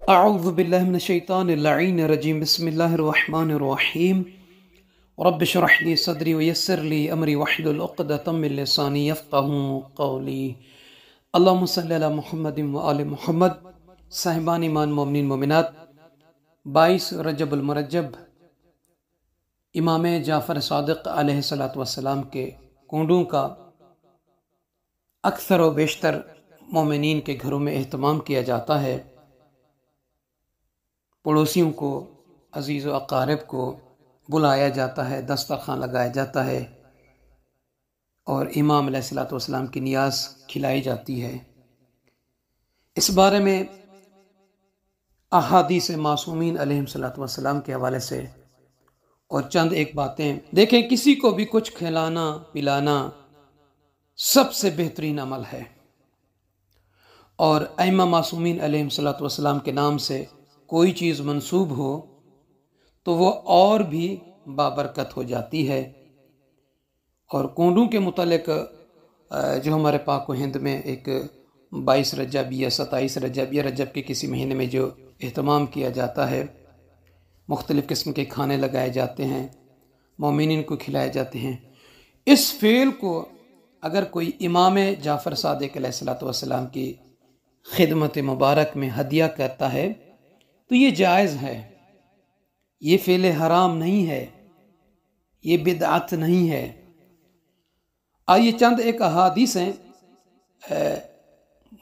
اعوذ باللہ من الشیطان اللعین الرجیم بسم اللہ الرحمن الرحیم رب اشرح لی صدری ویسر لی امری واحلل عقدۃ من لسانی یفقہوا قولی اللہم صلی علی محمد وآل محمد۔ صاحبان ایمان مومنین مومنات، 22 رجب المرجب امام جعفر صادق علیہ السلام کے کونڈوں کا اکثر و بیشتر مومنین کے گھروں میں اہتمام کیا جاتا ہے۔ پڑوسیوں کو، عزیز و اقارب کو بلایا جاتا ہے، دسترخوان لگایا جاتا ہے اور امام علیہ السلام کی نیاز کھلائی جاتی ہے۔ اس بارے میں احادیث معصومین علیہم السلام کے حوالے سے اور چند ایک باتیں دیکھیں۔ کسی کو بھی کچھ کھلانا پلانا سب سے بہترین عمل ہے، اور ائمہ معصومین علیہم السلام کے نام سے کوئی چیز منسوب ہو تو وہ اور بھی بابرکت ہو جاتی ہے۔ اور کونڈوں کے متعلق جو ہمارے پاک و ہند میں ایک 22 رجب یا 27 رجب یا رجب کے کسی مہینے میں جو اہتمام کیا جاتا ہے، مختلف قسم کے کھانے لگائے جاتے ہیں، مومنین کو کھلائے جاتے ہیں، اس فعل کو اگر کوئی امام جعفر صادق علیہ السلام کی خدمت مبارک میں ہدیہ کرتا ہے تو یہ جائز ہے، یہ فعل حرام نہیں ہے، یہ بدعت نہیں ہے۔ آئیے چند ایک احادیث ہیں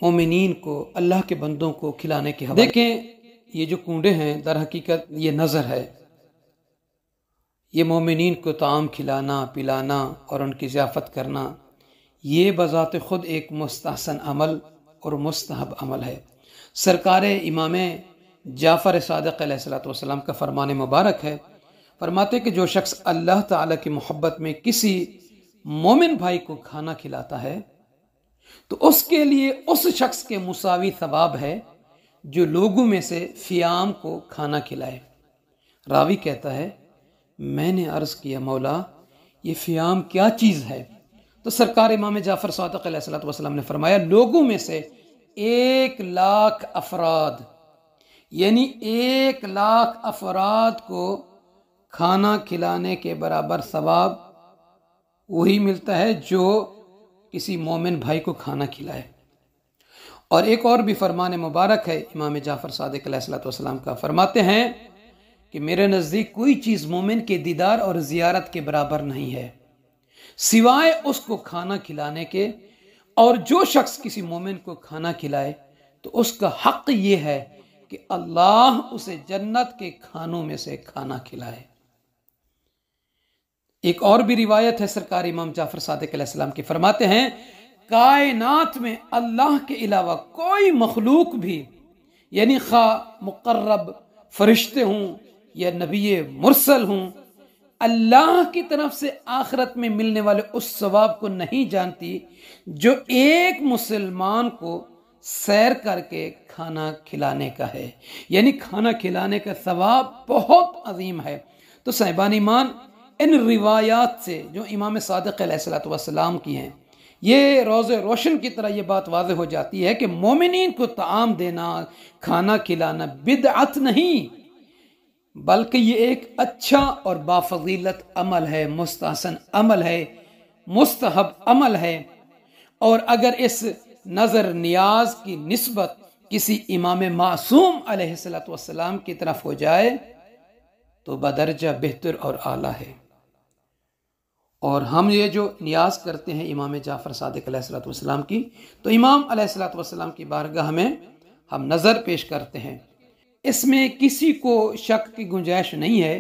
مومنین کو، اللہ کے بندوں کو کھلانے کے حوالے۔ دیکھیں، یہ جو کنڈے ہیں در حقیقت یہ نظر ہے، یہ مومنین کو طعام کھلانا پلانا اور ان کی ضیافت کرنا، یہ بذات خود ایک مستحسن عمل اور مستحب عمل ہے۔ سرکار امام جعفر صادق علیہ السلام کا فرمان مبارک ہے، فرماتے کہ جو شخص اللہ تعالیٰ کی محبت میں کسی مومن بھائی کو کھانا کھلاتا ہے تو اس کے لیے اس شخص کے مساوی ثواب ہے جو لوگوں میں سے فیام کو کھانا کھلائے۔ راوی کہتا ہے، میں نے عرض کیا مولا یہ فیام کیا چیز ہے؟ تو سرکار امام جعفر صادق علیہ السلام نے فرمایا، لوگوں میں سے 1,00,000 افراد، یعنی 1,00,000 افراد کو کھانا کھلانے کے برابر ثواب وہی ملتا ہے جو کسی مومن بھائی کو کھانا کھلائے۔ اور ایک اور بھی فرمان مبارک ہے امام جعفر صادق علیہ السلام کا، فرماتے ہیں کہ میرے نزدیک کوئی چیز مومن کے دیدار اور زیارت کے برابر نہیں ہے سوائے اس کو کھانا کھلانے کے، اور جو شخص کسی مومن کو کھانا کھلائے تو اس کا حق یہ ہے کہ اللہ اسے جنت کے کھانوں میں سے کھانا کھلائے۔ ایک اور بھی روایت ہے سرکار امام جعفر صادق علیہ السلام کی، فرماتے ہیں کائنات میں اللہ کے علاوہ کوئی مخلوق بھی، یعنی خواہ مقرب فرشتے ہوں یا نبی مرسل ہوں، اللہ کی طرف سے آخرت میں ملنے والے اس ثواب کو نہیں جانتی جو ایک مسلمان کو سیر کر کے کھانا کھلانے کا ہے۔ یعنی کھانا کھلانے کا ثواب بہت عظیم ہے۔ تو صاحبان ایمان، ان روایات سے جو امام صادق علیہ السلام کی ہیں، یہ روز روشن کی طرح یہ بات واضح ہو جاتی ہے کہ مومنین کو طعام دینا، کھانا کھلانا بدعت نہیں، بلکہ یہ ایک اچھا اور بافضیلت عمل ہے، مستحسن عمل ہے، مستحب عمل ہے۔ اور اگر اس نظر نیاز کی نسبت کسی امام معصوم علیہ السلام کی طرف ہو جائے تو بدرجہ بہتر اور اعلیٰ ہے۔ اور ہم یہ جو نیاز کرتے ہیں امام جعفر صادق علیہ السلام کی، تو امام علیہ السلام کی بارگاہ میں ہم نظر پیش کرتے ہیں۔ اس میں کسی کو شک کی گنجائش نہیں ہے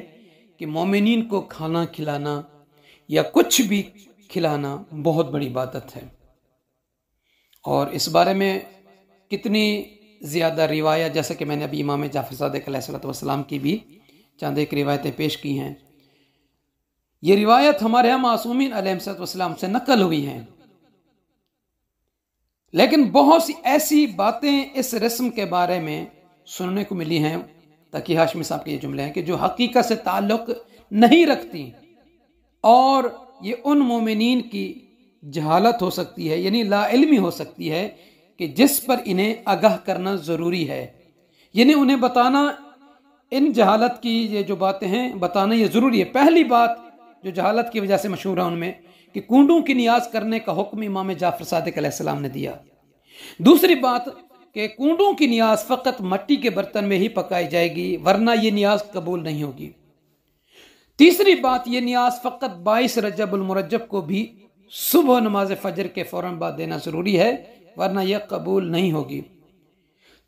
کہ مومنین کو کھانا کھلانا یا کچھ بھی کھلانا بہت بڑی عبادت ہے، اور اس بارے میں کتنی زیادہ روایت، جیسا کہ میں نے ابھی امام جعفر صادق علیہ السلام کی بھی چند ایک روایتیں پیش کی ہیں، یہ روایت ہمارے ہاں معصومین علیہ السلام سے نقل ہوئی ہیں، لیکن بہت سی ایسی باتیں اس رسم کے بارے میں سننے کو ملی ہیں، تقی ہاشمی صاحب کے یہ جملے ہیں، کہ جو حقیقت سے تعلق نہیں رکھتی، اور یہ ان مومنین کی جہالت ہو سکتی ہے، یعنی لا علمی ہو سکتی ہے کہ جس پر انہیں آگاہ کرنا ضروری ہے، یعنی انہیں بتانا ان جہالت کی یہ جو باتیں ہیں بتانا یہ ضروری ہے۔ پہلی بات جو جہالت کی وجہ سے مشہور ہے ان میں کہ کنڈوں کی نیاز کرنے کا حکم امام جعفر صادق علیہ السلام نے دیا۔ دوسری بات کہ کنڈوں کی نیاز فقط مٹی کے برتن میں ہی پکائی جائے گی ورنہ یہ نیاز قبول نہیں ہوگی۔ تیسری بات یہ نیاز فقط 22 رجب المرجب کو بھی صبح نماز فجر کے فوراً بعد دینا ضروری ہے ورنہ یہ قبول نہیں ہوگی۔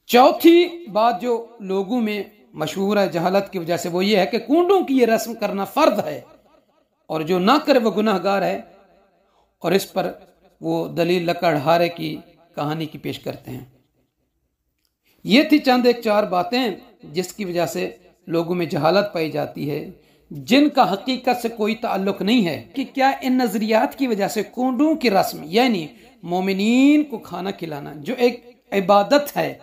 چوتھی بات جو لوگوں میں مشہور ہے جہالت کی وجہ سے وہ یہ ہے کہ کنڈوں کی یہ رسم کرنا فرض ہے اور جو نہ کرے وہ گناہ گار ہے، اور اس پر وہ دلیل لکڑہارے کی کہانی کی پیش کرتے ہیں۔ یہ تھی چند ایک چار باتیں جس کی وجہ سے لوگوں میں جہالت پائی جاتی ہے، جن کا حقیقت سے کوئی تعلق نہیں ہے کہ کیا ان نظریات کی وجہ سے کنڈوں کی رسم یعنی مومنین کو کھانا کھلانا جو ایک عبادت ہے،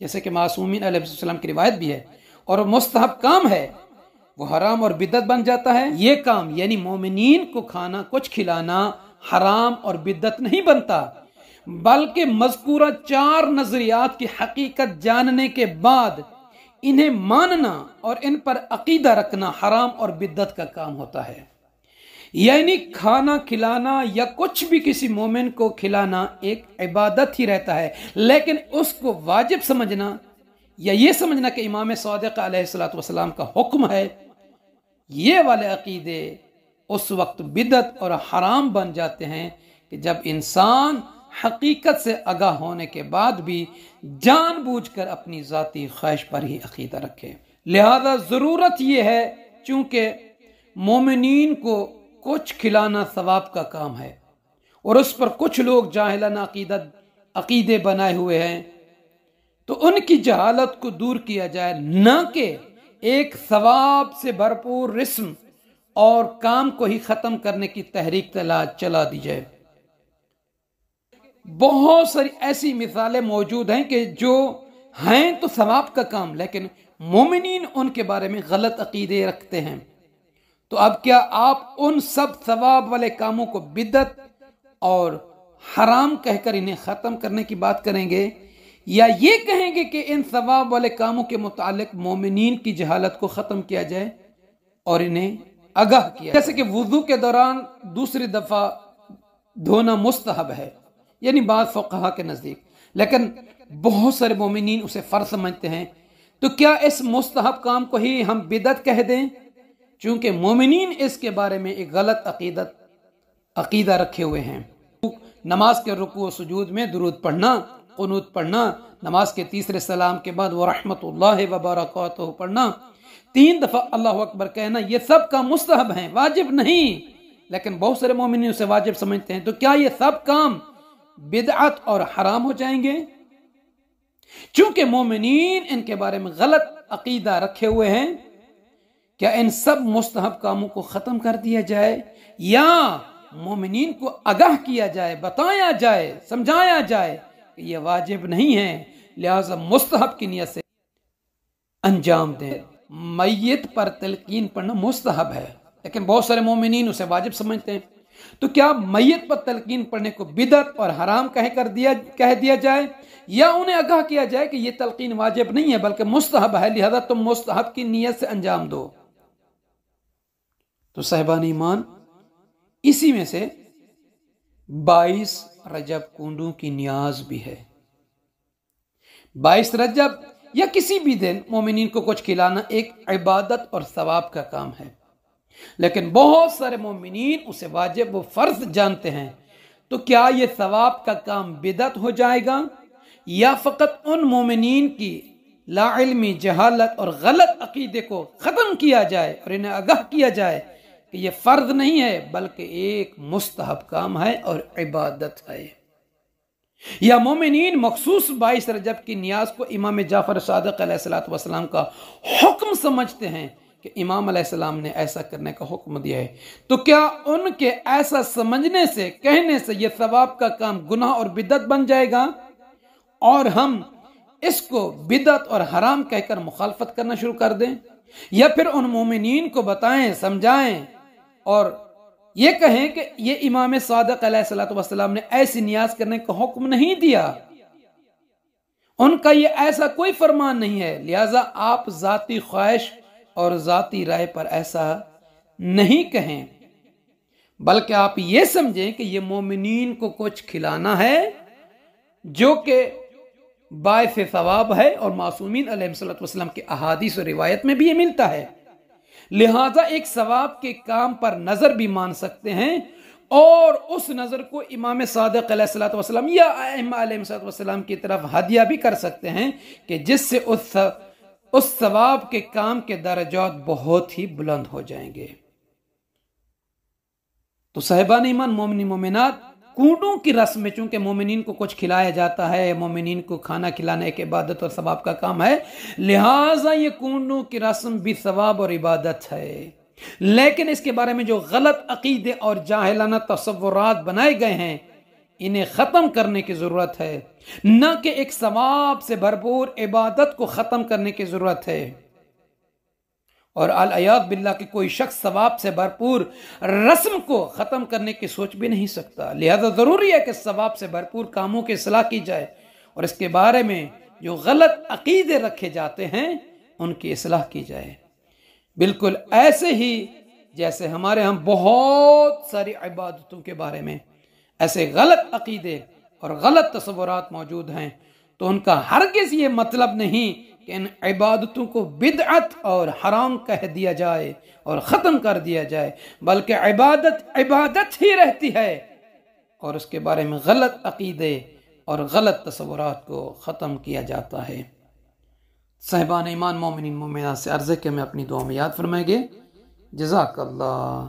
جیسے کہ معصومین علیہ السلام کی روایت بھی ہے، اور مستحب کام ہے، وہ حرام اور بدعت بن جاتا ہے۔ یہ کام یعنی مومنین کو کھانا کچھ کھلانا حرام اور بدعت نہیں بنتا، بلکہ مذکورہ 4 نظریات کی حقیقت جاننے کے بعد انہیں ماننا اور ان پر عقیدہ رکھنا حرام اور بدعت کا کام ہوتا ہے۔ یعنی کھانا کھلانا یا کچھ بھی کسی مومن کو کھلانا ایک عبادت ہی رہتا ہے، لیکن اس کو واجب سمجھنا یا یہ سمجھنا کہ امام صادق علیہ السلام کا حکم ہے، یہ والے عقیدے اس وقت بدعت اور حرام بن جاتے ہیں کہ جب انسان حقیقت سے آگاہ ہونے کے بعد بھی جان بوجھ کر اپنی ذاتی خواہش پر ہی عقیدہ رکھے۔ لہذا ضرورت یہ ہے چونکہ مومنین کو کچھ کھلانا ثواب کا کام ہے اور اس پر کچھ لوگ جاہلانہ عقیدے بنائے ہوئے ہیں، تو ان کی جہالت کو دور کیا جائے، نہ کہ ایک ثواب سے بھرپور رسم اور کام کو ہی ختم کرنے کی تحریک چلا دی جائے۔ بہت ساری ایسی مثالیں موجود ہیں کہ جو ہیں تو ثواب کا کام لیکن مومنین ان کے بارے میں غلط عقیدے رکھتے ہیں، تو اب کیا آپ ان سب ثواب والے کاموں کو بدعت اور حرام کہہ کر انہیں ختم کرنے کی بات کریں گے، یا یہ کہیں گے کہ ان ثواب والے کاموں کے متعلق مومنین کی جہالت کو ختم کیا جائے اور انہیں آگاہ کیا جیسے کہ وضو کے دوران دوسری دفعہ دھونا مستحب ہے، یعنی بعض فقہا کے نزدیک، لیکن بہت سارے مومنین اسے فرض سمجھتے ہیں، تو کیا اس مستحب کام کو ہی ہم بدعت کہہ دیں؟ چونکہ مومنین اس کے بارے میں ایک غلط عقیدہ رکھے ہوئے ہیں۔ نماز کے رکوع و سجود میں درود پڑھنا، قنوت پڑھنا، نماز کے تیسرے سلام کے بعد ورحمۃ اللہ وبرکاتہ پڑھنا، 3 دفعہ اللہ اکبر کہنا، یہ سب کا مستحب ہیں، واجب نہیں، لیکن بہت سارے مومنین اسے واجب سمجھتے ہیں، تو کیا یہ سب کام بدعت اور حرام ہو جائیں گے؟ چونکہ مومنین ان کے بارے میں غلط عقیدہ رکھے ہوئے ہیں، کیا ان سب مستحب کاموں کو ختم کر دیا جائے یا مومنین کو آگاہ کیا جائے، بتایا جائے، سمجھایا جائے کہ یہ واجب نہیں ہے، لہذا مستحب کی نیت سے انجام دیں۔ میت پر تلقین پڑھنا مستحب ہے لیکن بہت سارے مومنین اسے واجب سمجھتے ہیں، تو کیا میت پر تلقین پڑھنے کو بدعت اور حرام کہہ دیا جائے یا انہیں آگاہ کیا جائے کہ یہ تلقین واجب نہیں ہے بلکہ مستحب ہے، لہذا تم مستحب کی نیت سے انجام دو؟ تو صاحبان ایمان، اسی میں سے 22 رجب کنڈوں کی نیاز بھی ہے۔ 22 رجب یا کسی بھی دن مومنین کو کچھ کھلانا ایک عبادت اور ثواب کا کام ہے، لیکن بہت سارے مومنین اسے واجب و فرض جانتے ہیں، تو کیا یہ ثواب کا کام بدعت ہو جائے گا یا فقط ان مومنین کی لا علمی، جہالت اور غلط عقیدے کو ختم کیا جائے اور انہیں آگاہ کیا جائے کہ یہ فرض نہیں ہے بلکہ ایک مستحب کام ہے اور عبادت ہے؟ یا مومنین مخصوص 22 رجب کی نیاز کو امام جعفر صادق علیہ السلام کا حکم سمجھتے ہیں کہ امام علیہ السلام نے ایسا کرنے کا حکم دیا ہے، تو کیا ان کے ایسا سمجھنے سے، کہنے سے یہ ثواب کا کام گناہ اور بدعت بن جائے گا اور ہم اس کو بدعت اور حرام کہہ کر مخالفت کرنا شروع کر دیں؟ یا پھر ان مومنین کو بتائیں، سمجھائیں اور یہ کہیں کہ یہ امام صادق علیہ السلام نے ایسی نیاز کرنے کا حکم نہیں دیا، ان کا یہ ایسا کوئی فرمان نہیں ہے، لہذا آپ ذاتی خواہش اور ذاتی رائے پر ایسا نہیں کہیں، بلکہ آپ یہ سمجھیں کہ یہ مومنین کو کچھ کھلانا ہے جو کہ باعث ثواب ہے، اور معصومین علیہ السلام کے احادیث و روایت میں بھی یہ ملتا ہے، لہذا ایک ثواب کے کام پر نظر بھی مان سکتے ہیں، اور اس نظر کو امام صادق علیہ السلام یا ائمہ علیہ السلام کی طرف ہدیہ بھی کر سکتے ہیں، کہ جس سے اس ثواب کے کام کے درجات بہت ہی بلند ہو جائیں گے۔ تو صاحبان ایمان، مومنین مومنات، کونڈوں کی رسم میں چونکہ مومنین کو کچھ کھلایا جاتا ہے، مومنین کو کھانا کھلانا ایک عبادت اور ثواب کا کام ہے، لہٰذا یہ کونڈوں کی رسم بھی ثواب اور عبادت ہے، لیکن اس کے بارے میں جو غلط عقیدے اور جاہلانہ تصورات بنائے گئے ہیں، انہیں ختم کرنے کی ضرورت ہے، نہ کہ ایک ثواب سے بھرپور عبادت کو ختم کرنے کی ضرورت ہے۔ اور العیاذ باللہ کہ کوئی شخص ثواب سے بھرپور رسم کو ختم کرنے کی سوچ بھی نہیں سکتا، لہذا ضروری ہے کہ ثواب سے بھرپور کاموں کی اصلاح کی جائے، اور اس کے بارے میں جو غلط عقیدے رکھے جاتے ہیں ان کی اصلاح کی جائے۔ بالکل ایسے ہی جیسے ہمارے ہم بہت ساری عبادتوں کے بارے میں ایسے غلط عقیدے اور غلط تصورات موجود ہیں، تو ان کا ہرگز یہ مطلب نہیں کہ ان عبادتوں کو بدعت اور حرام کہہ دیا جائے اور ختم کر دیا جائے، بلکہ عبادت ہی رہتی ہے، اور اس کے بارے میں غلط عقیدے اور غلط تصورات کو ختم کیا جاتا ہے۔ صاحبان ایمان، مومنین مومنات سے عرض ہے کہ ہمیں اپنی دعا میں یاد فرمائیں گے۔ جزاک اللہ۔